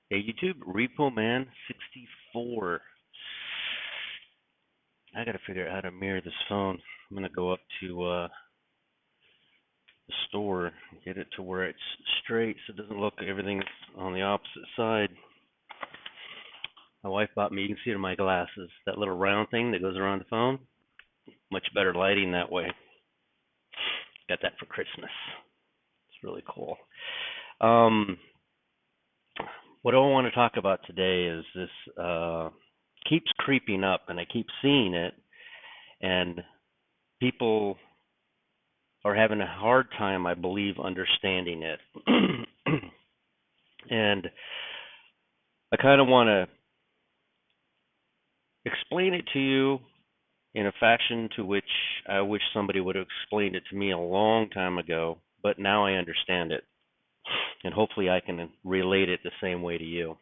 Hey YouTube, Repo Man 64. I gotta figure out how to mirror this phone. I'm gonna go up to the store and get it to where it's straight so it doesn't look everything's on the opposite side. My wife bought me, you can see it in my glasses, that little round thing that goes around the phone. Much better lighting that way. Got that for Christmas. It's really cool. Um, what I want to talk about today is this keeps creeping up, and I keep seeing it, and people are having a hard time, I believe, understanding it. And I kind of want to explain it to you in a fashion to which I wish somebody would have explained it to me a long time ago, but now I understand it. And hopefully I can relate it the same way to you.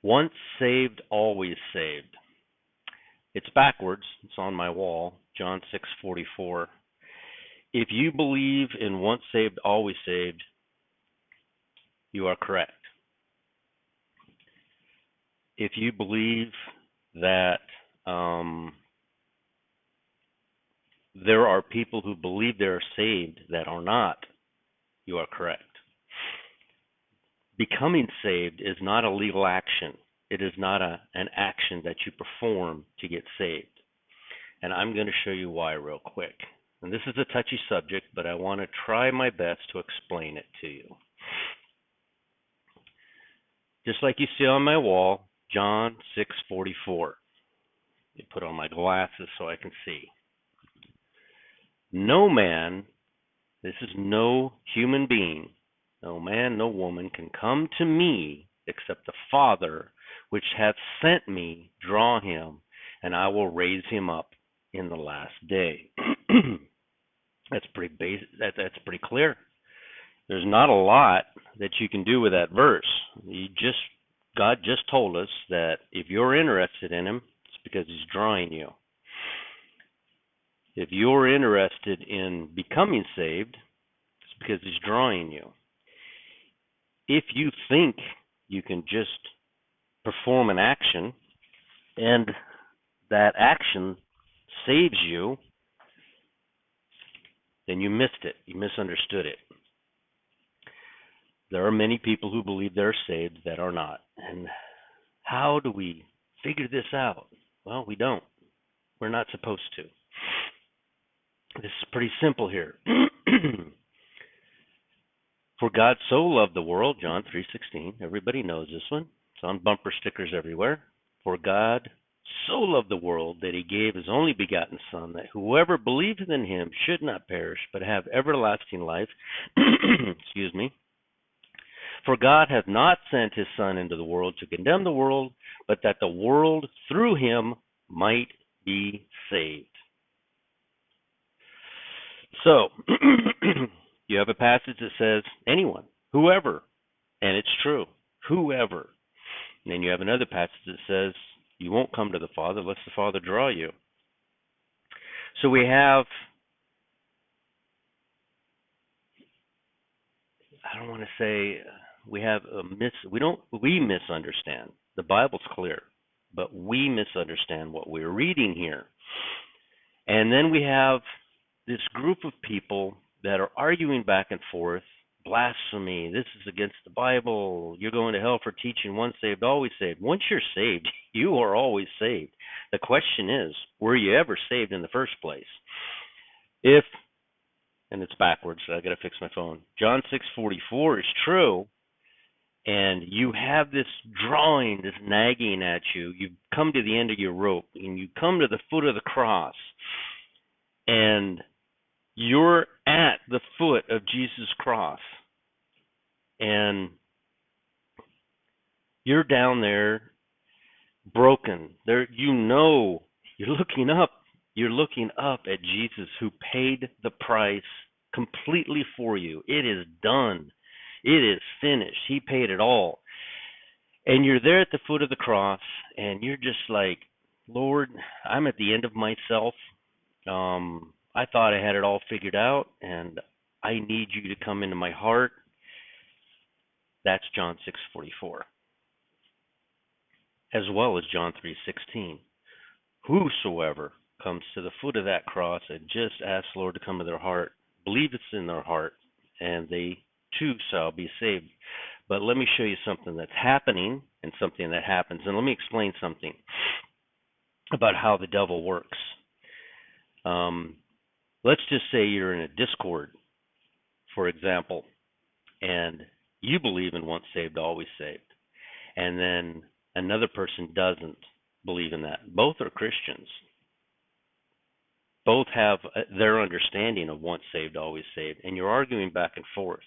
Once saved, always saved. It's backwards. It's on my wall, John 6:44. If you believe in once saved, always saved, you are correct. If you believe that there are people who believe they are saved that are not, you are correct. Becoming saved is not a legal action. It is not an action that you perform to get saved. And I'm going to show you why real quick. And this is a touchy subject, but I want to try my best to explain it to you. Just like you see on my wall, John 6:44. You put on my glasses so I can see. No man, this is no human being, no man, no woman can come to me except the Father which hath sent me draw him, and I will raise him up in the last day. That's pretty basic. That's pretty clear. There's not a lot that you can do with that verse. God just told us that if you're interested in him, it's because he's drawing you. If you're interested in becoming saved, it's because he's drawing you. If you think you can just perform an action and that action saves you, then you missed it. You misunderstood it. There are many people who believe they're saved that are not. And how do we figure this out? Well, we don't. We're not supposed to. This is pretty simple here. For God so loved the world, John 3:16. Everybody knows this one. It's on bumper stickers everywhere. For God so loved the world that he gave his only begotten Son, that whoever believeth in him should not perish, but have everlasting life. Excuse me. For God hath not sent his Son into the world to condemn the world, but that the world through him might be saved. So, you have a passage that says anyone, whoever, and it's true, whoever. And then you have another passage that says you won't come to the Father unless the Father draw you. So we have, I don't want to say we have we misunderstand. The Bible's clear, but we misunderstand what we're reading here. And then we have this group of people that are arguing back and forth, blasphemy, this is against the Bible, you're going to hell for teaching once saved, always saved. Once you're saved, you are always saved. The question is, were you ever saved in the first place? If, and it's backwards, so I got to fix my phone, John 6:44 is true, and you have this drawing, this nagging at you, you've come to the end of your rope, and you come to the foot of the cross, and you're at the foot of Jesus' cross, and you're down there broken. There, you're looking up at Jesus who paid the price completely for you. It is done. It is finished. He paid it all. And you're there at the foot of the cross, and you're just like, Lord, I'm at the end of myself. I thought I had it all figured out, and I need you to come into my heart. That's John 6:44, as well as John 3:16. Whosoever comes to the foot of that cross and just asks the Lord to come to their heart, believe it's in their heart, and they too shall be saved. But let me show you something that's happening and something that happens. And let me explain something about how the devil works. Let's just say you're in a Discord, for example, and you believe in once saved, always saved, and then another person doesn't believe in that. Both are Christians. Both have their understanding of once saved, always saved, and you're arguing back and forth.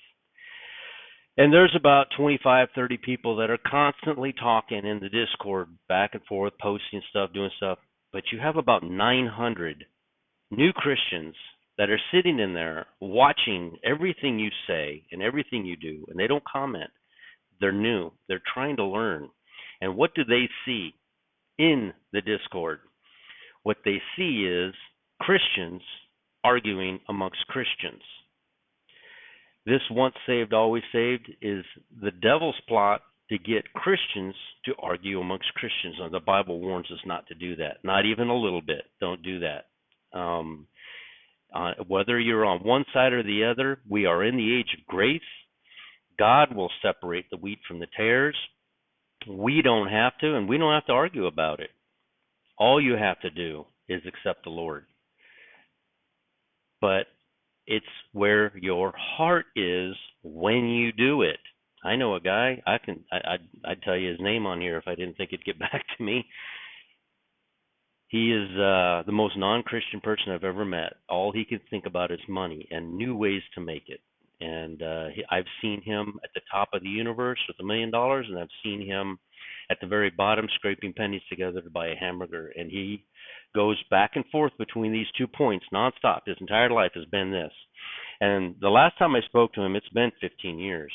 And there's about 25, 30 people that are constantly talking in the Discord, back and forth, posting stuff, doing stuff, but you have about 900 new Christians that are sitting in there watching everything you say and everything you do, and they don't comment. They're new. They're trying to learn. And what do they see in the Discord? What they see is Christians arguing amongst Christians. This once saved, always saved is the devil's plot to get Christians to argue amongst Christians. And the Bible warns us not to do that. Not even a little bit. Don't do that. Whether you're on one side or the other, we are in the age of grace. God will separate the wheat from the tares. We don't have to, and we don't have to argue about it. All you have to do is accept the Lord. But it's where your heart is when you do it. I know a guy, I'd tell you his name on here if I didn't think it'd get back to me. He is the most non-Christian person I've ever met. All he can think about is money and new ways to make it. And I've seen him at the top of the universe with $1 million, and I've seen him at the very bottom scraping pennies together to buy a hamburger. And he goes back and forth between these 2 points nonstop. His entire life has been this. And the last time I spoke to him, it's been 15 years.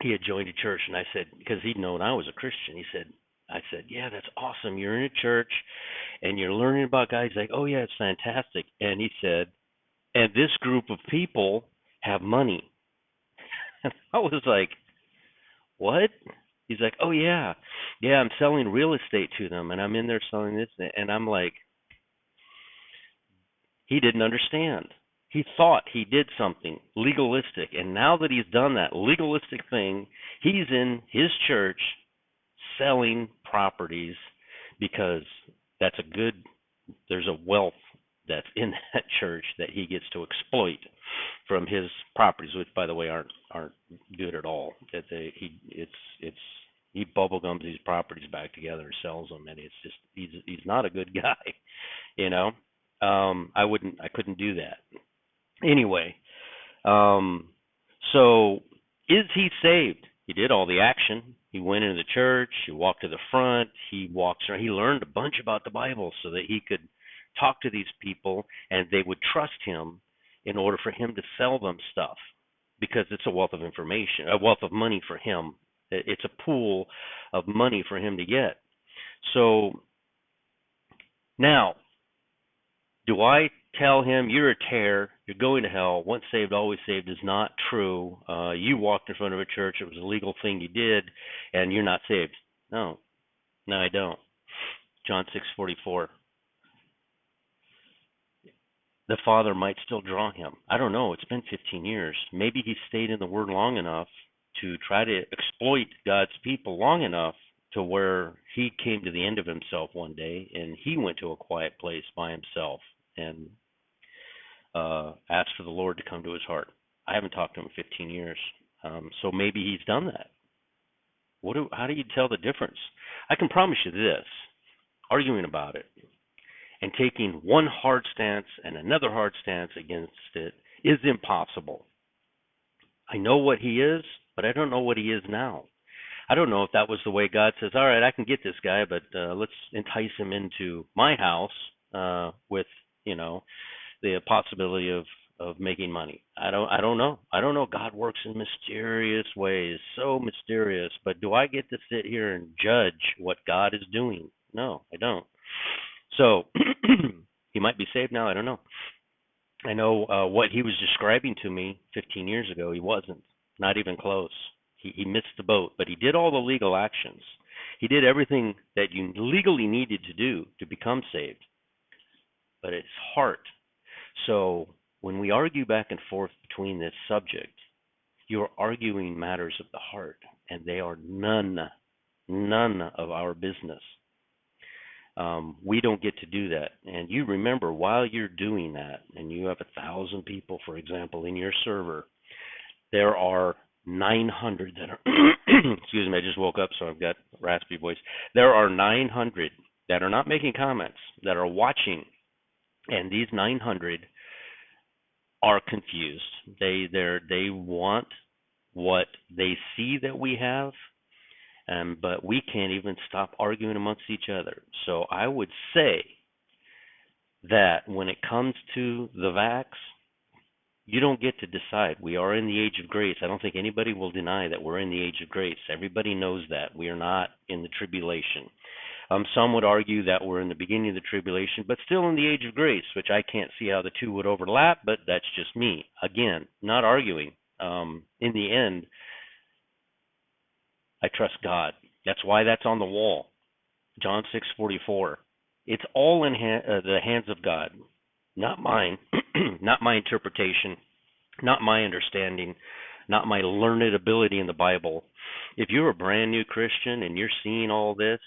He had joined a church, and I said, because he'd known I was a Christian, I said, yeah, that's awesome. You're in a church, and you're learning about God. He's like, oh, yeah, it's fantastic. And he said, and this group of people have money. And I was like, what? He's like, oh, yeah, I'm selling real estate to them, and I'm in there selling this. And I'm like, he didn't understand. He thought he did something legalistic, and now that he's done that legalistic thing, he's in his church selling properties because there's a wealth that's in that church that he gets to exploit from his properties, which, by the way, aren't good at all. He bubblegums these properties back together and sells them, and it's just he's not a good guy, you know. I couldn't do that anyway. So is he saved? He did all the action. He went into the church. He walked to the front. He walked around. He learned a bunch about the Bible so that he could talk to these people and they would trust him in order for him to sell them stuff, because it's a wealth of information, a wealth of money for him. It's a pool of money for him to get. So now, do I tell him, you're a tear, you're going to hell, once saved, always saved is not true. You walked in front of a church, it was a legal thing you did, and you're not saved? No, I don't. John 6:44. The Father might still draw him. I don't know. It's been 15 years. Maybe he stayed in the Word long enough to try to exploit God's people long enough to where he came to the end of himself one day, and he went to a quiet place by himself and asked for the Lord to come to his heart. I haven't talked to him in 15 years, so maybe he's done that. How do you tell the difference? I can promise you this: arguing about it and taking one hard stance and another hard stance against it is impossible. I know what he is, but I don't know what he is now. I don't know if that was the way God says, all right, I can get this guy, but let's entice him into my house with, the possibility of making money. I don't know. I don't know. God works in mysterious ways, so mysterious. But do I get to sit here and judge what God is doing? No, I don't. So he might be saved now. I don't know. I know what he was describing to me 15 years ago. He wasn't. Not even close. He missed the boat, but he did all the legal actions. He did everything that you legally needed to do to become saved, but it's heart. So when we argue back and forth between this subject, you're arguing matters of the heart, and they are none of our business. We don't get to do that. And you remember, while you're doing that, and you have 1,000 people, for example, in your server, there are 900 that are, excuse me, I just woke up, so I've got a raspy voice. There are 900 that are not making comments, that are watching, and these 900 are confused. They want what they see that we have, but we can't even stop arguing amongst each other. So I would say that when it comes to the vax, you don't get to decide. We are in the age of grace. I don't think anybody will deny that we're in the age of grace. Everybody knows that. We are not in the tribulation. Some would argue that we're in the beginning of the tribulation, but still in the age of grace, which I can't see how the two would overlap, but that's just me. Again, not arguing. In the end, I trust God. That's why that's on the wall. John 6:44. It's all in the hands of God, not mine, not my interpretation, not my understanding, not my learned ability in the Bible. If you're a brand new Christian and you're seeing all this,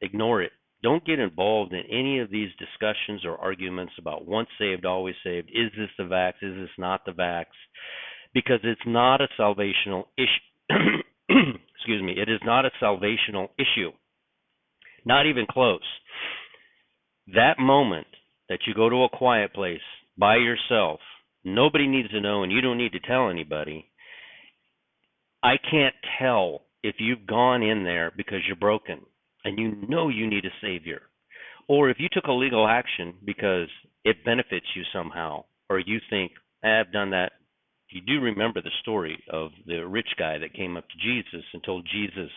ignore it. Don't get involved in any of these discussions or arguments about once saved, always saved. Is this the vax? Is this not the vax? Because it's not a salvational issue. Excuse me. It is not a salvational issue. Not even close. That moment that you go to a quiet place by yourself, nobody needs to know, and you don't need to tell anybody. I can't tell if you've gone in there because you're broken and you know you need a Savior, or if you took a legal action because it benefits you somehow, or you think, I've done that. You do remember the story of the rich guy that came up to Jesus and told Jesus,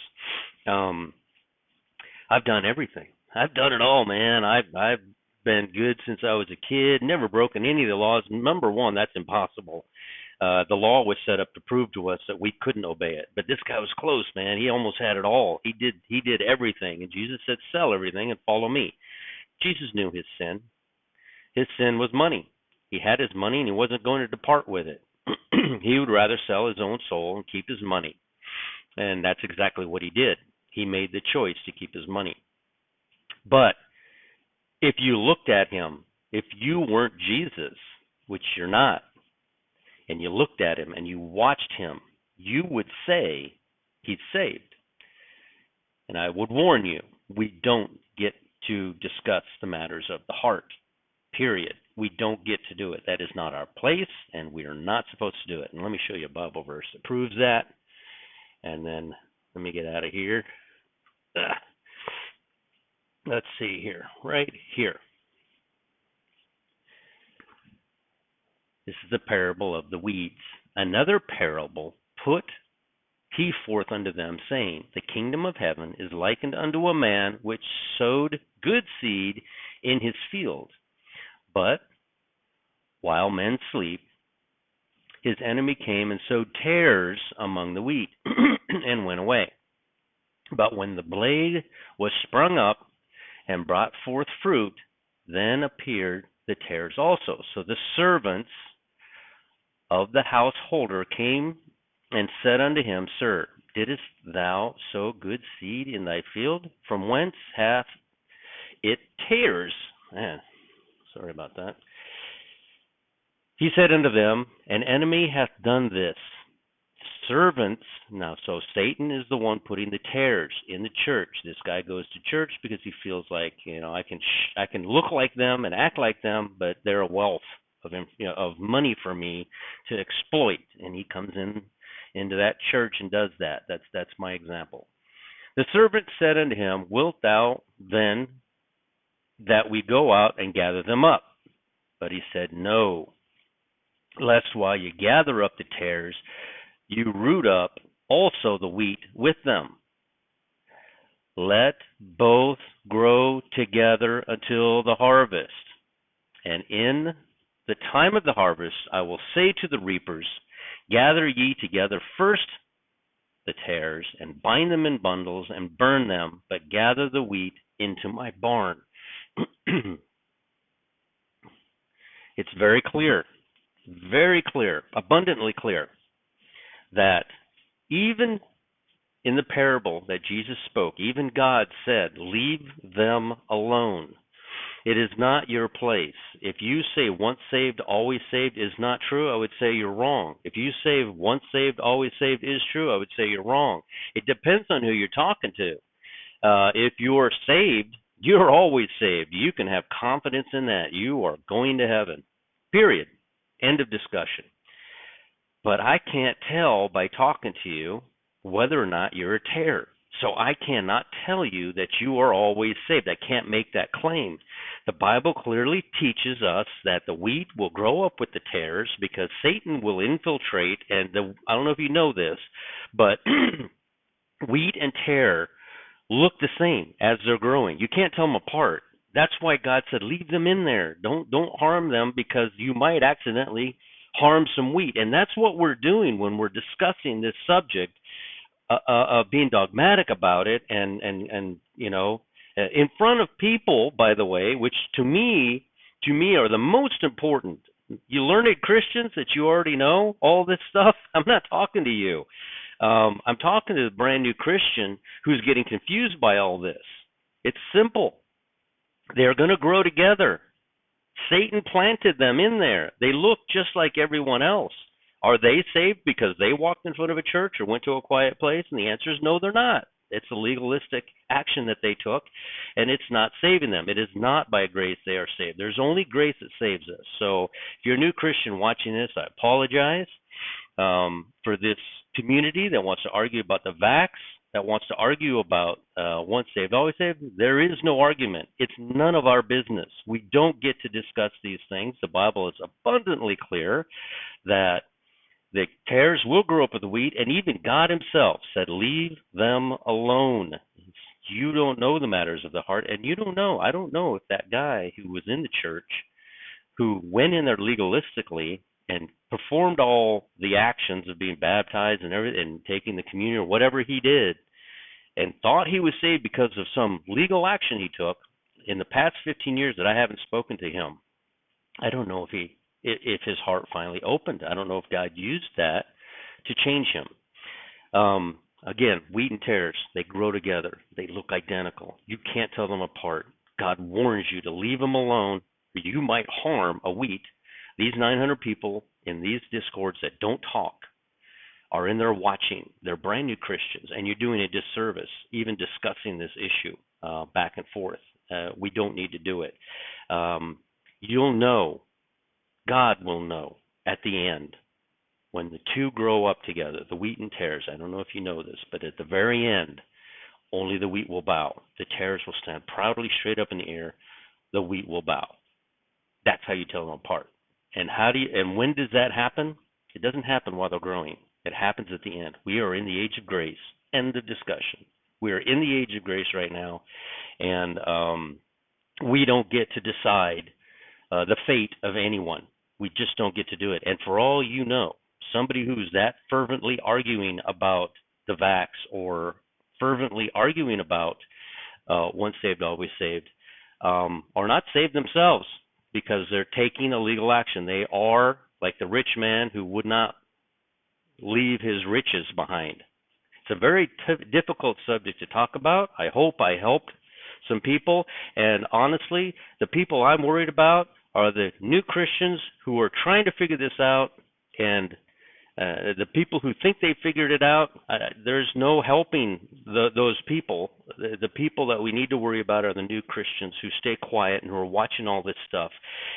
I've done everything. I've done it all, man. I've been good since I was a kid, never broken any of the laws. Number one, that's impossible. The law was set up to prove to us that we couldn't obey it. But this guy was close, man. He almost had it all. He did everything. And Jesus said, sell everything and follow me. Jesus knew his sin. His sin was money. He had his money and he wasn't going to depart with it. He would rather sell his own soul and keep his money. And that's exactly what he did. He made the choice to keep his money. But if you looked at him, if you weren't Jesus, which you're not, and you looked at him and you watched him, you would say he's saved. And I would warn you, we don't get to discuss the matters of the heart, period. We don't get to do it. That is not our place, and we are not supposed to do it. And let me show you a Bible verse that proves that. And then let me get out of here. Let's see here, right here. This is the parable of the weeds. Another parable put he forth unto them, saying, the kingdom of heaven is likened unto a man which sowed good seed in his field. But while men sleep, his enemy came and sowed tares among the wheat and went away. But when the blade was sprung up and brought forth fruit, then appeared the tares also. So the servants of the householder came and said unto him, Sir, didst thou sow good seed in thy field? From whence hath it tares? Sorry about that. He said unto them, An enemy hath done this. Servants, now, so Satan is the one putting the tares in the church. This guy goes to church because he feels like, I can look like them and act like them, but they're a wealth of money for me to exploit. And he comes into that church and does that. That's my example. The servant said unto him, Wilt thou then that we go out and gather them up? But he said, No, lest while you gather up the tares, you root up also the wheat with them. Let both grow together until the harvest. And in the time of the harvest I will say to the reapers, Gather ye together first the tares and bind them in bundles and burn them, but gather the wheat into my barn. It's very clear, abundantly clear, that even in the parable that Jesus spoke, even God said, leave them alone. It is not your place. If you say once saved, always saved is not true, I would say you're wrong. If you say once saved, always saved is true, I would say you're wrong. It depends on who you're talking to. If you're saved, you're always saved. You can have confidence in that. You are going to heaven. Period. End of discussion. But I can't tell by talking to you whether or not you're a tare. So I cannot tell you that you are always saved. I can't make that claim. The Bible clearly teaches us that the wheat will grow up with the tares because Satan will infiltrate, and I don't know if you know this, but wheat and tare look the same as they're growing. You can't tell them apart. That's why God said, leave them in there. Don't harm them, because you might accidentally harm some wheat. And that's what we're doing when we're discussing this subject of being dogmatic about it, and in front of people, by the way, which to me are the most important. You learned Christians that you already know all this stuff. I'm not talking to you. I'm talking to the brand new Christian who's getting confused by all this. It's simple. They're going to grow together. Satan planted them in there. They look just like everyone else. Are they saved because they walked in front of a church or went to a quiet place? And the answer is no, they're not. It's a legalistic action that they took, and it's not saving them. It is not by grace they are saved. There's only grace that saves us. So if you're a new Christian watching this, I apologize for this community that wants to argue about the vax, that wants to argue about once saved, always saved. There is no argument. It's none of our business. We don't get to discuss these things. The Bible is abundantly clear that the tares will grow up with the wheat, and even God himself said, leave them alone. You don't know the matters of the heart, and you don't know. I don't know if that guy who was in the church, who went in there legalistically and performed all the actions of being baptized and everything, and taking the communion or whatever he did, and thought he was saved because of some legal action he took, in the past 15 years that I haven't spoken to him, I don't know if his heart finally opened. I don't know if God used that to change him. Again, wheat and tares, they grow together. They look identical. You can't tell them apart. God warns you to leave them alone, or you might harm a wheat. These 900 people in these discords that don't talk are in there watching. They're brand new Christians, and you're doing a disservice even discussing this issue back and forth. We don't need to do it. You'll know, God will know at the end, when the two grow up together, the wheat and tares. I don't know if you know this, but at the very end, only the wheat will bow. The tares will stand proudly straight up in the air. The wheat will bow. That's how you tell them apart. And when does that happen? It doesn't happen while they're growing. It happens at the end. We are in the age of grace. End of discussion. We are in the age of grace right now, and we don't get to decide the fate of anyone. We just don't get to do it. And for all you know, somebody who's that fervently arguing about the vax, or fervently arguing about once saved, always saved, are not saved themselves, because they're taking illegal action. They are like the rich man who would not leave his riches behind. It's a very difficult subject to talk about. I hope I helped some people. And honestly, the people I'm worried about are the new Christians who are trying to figure this out, and the people who think they figured it out. There's no helping those people. The people that we need to worry about are the new Christians who stay quiet and who are watching all this stuff.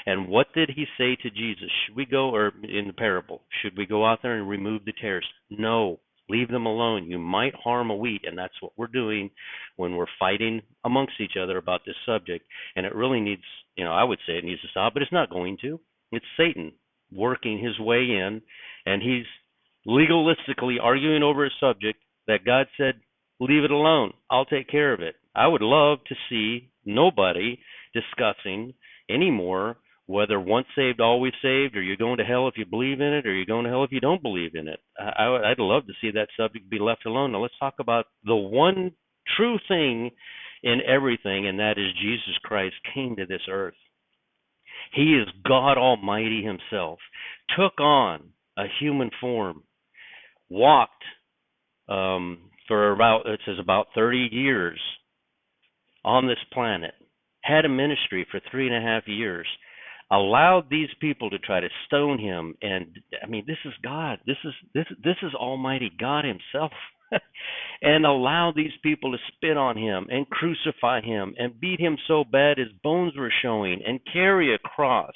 And what did he say to Jesus? Should we go, or in the parable, should we go out there and remove the tares? No. Leave them alone. You might harm a wheat, and that's what we're doing when we're fighting amongst each other about this subject. And it really needs, I would say it needs to stop, but it's not going to. It's Satan working his way in, and he's legalistically arguing over a subject that God said, leave it alone. I'll take care of it. I would love to see nobody discussing anymore whether once saved, always saved, or you're going to hell if you believe in it, or you're going to hell if you don't believe in it. I'd love to see that subject be left alone. Now let's talk about the one true thing in everything, and that is Jesus Christ came to this earth. He is God Almighty himself, took on a human form, walked for it says about 30 years on this planet, had a ministry for 3.5 years, allowed these people to try to stone him, and I mean, this is God. This is Almighty God himself. And allow these people to spit on him and crucify him and beat him so bad his bones were showing, and carry a cross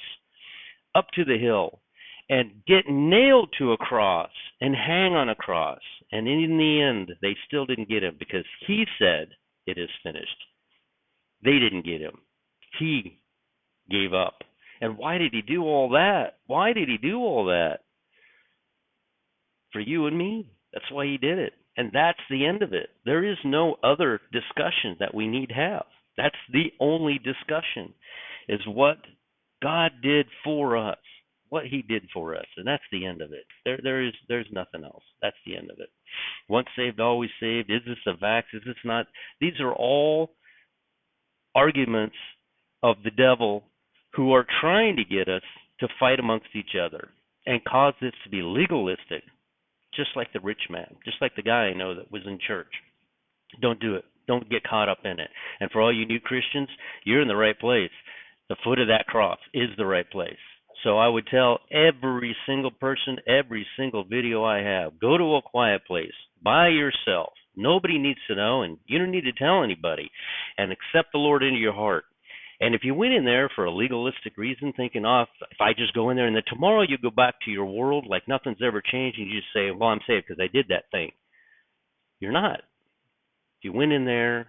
up to the hill and get nailed to a cross and hang on a cross. And in the end, they still didn't get him because he said, "It is finished." They didn't get him. He gave up. And why did he do all that? Why did he do all that? For you and me. That's why he did it. And that's the end of it. There is no other discussion that we need to have. That's the only discussion, is what God did for us, what he did for us, and that's the end of it. There's nothing else. That's the end of it. Once saved, always saved. Is this a vax? Is this not? These are all arguments of the devil who are trying to get us to fight amongst each other and cause this to be legalistic. Just like the rich man, just like the guy I know that was in church. Don't do it. Don't get caught up in it. And for all you new Christians, you're in the right place. The foot of that cross is the right place. So I would tell every single person, every single video I have, go to a quiet place by yourself. Nobody needs to know, and you don't need to tell anybody. And accept the Lord into your heart. And if you went in there for a legalistic reason, thinking, if I just go in there and then tomorrow you go back to your world like nothing's ever changed, and you just say, well, I'm saved because I did that thing. You're not. If you went in there,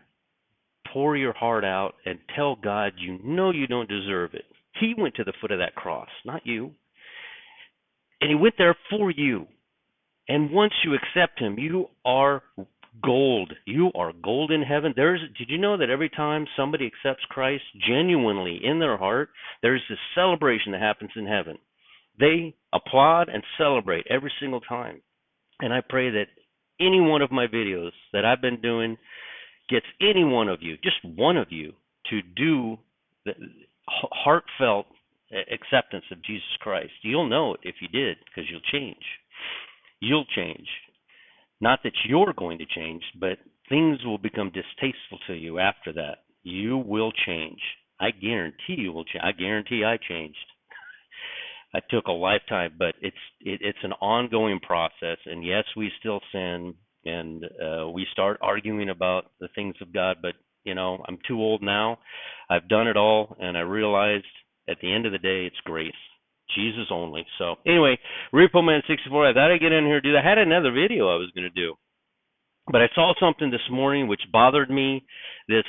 pour your heart out and tell God you know you don't deserve it. He went to the foot of that cross, not you. And he went there for you. And once you accept him, you are gold. You are gold in heaven. Did you know that every time somebody accepts Christ genuinely in their heart, there's this celebration that happens in heaven. They applaud and celebrate every single time. And I pray that any one of my videos that I've been doing gets any one of you, just one of you, to do the heartfelt acceptance of Jesus Christ. You'll know it if you did, because you'll change. You'll change. Not that you're going to change, but things will become distasteful to you after that. You will change. I guarantee you will change. I guarantee I changed. I took a lifetime, but it's an ongoing process. And yes, we still sin, and we start arguing about the things of God. But I'm too old now. I've done it all, and I realized at the end of the day, it's grace. Jesus only. So anyway, Repo Man 64. I thought I'd get in here and do that. I had another video I was going to do, but I saw something this morning which bothered me. This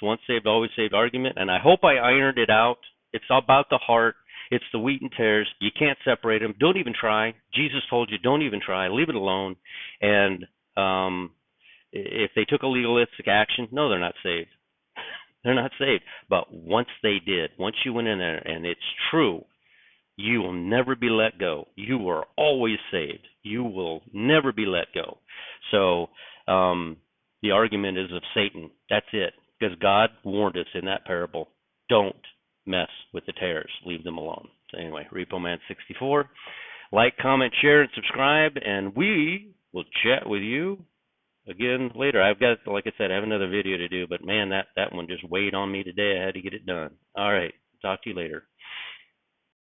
once saved, always saved argument, and I hope I ironed it out. It's about the heart. It's the wheat and tares. You can't separate them. Don't even try. Jesus told you, don't even try. Leave it alone. And if they took a legalistic action, no, they're not saved. They're not saved. But once they did, once you went in there and it's true, you will never be let go. You are always saved. You will never be let go. So the argument is of Satan. That's it. Because God warned us in that parable, don't mess with the tares. Leave them alone. So anyway, Repo Man 64. Like, comment, share, and subscribe. And we will chat with you again later. I've got, like I said, I have another video to do. But man, that one just weighed on me today. I had to get it done. All right. Talk to you later.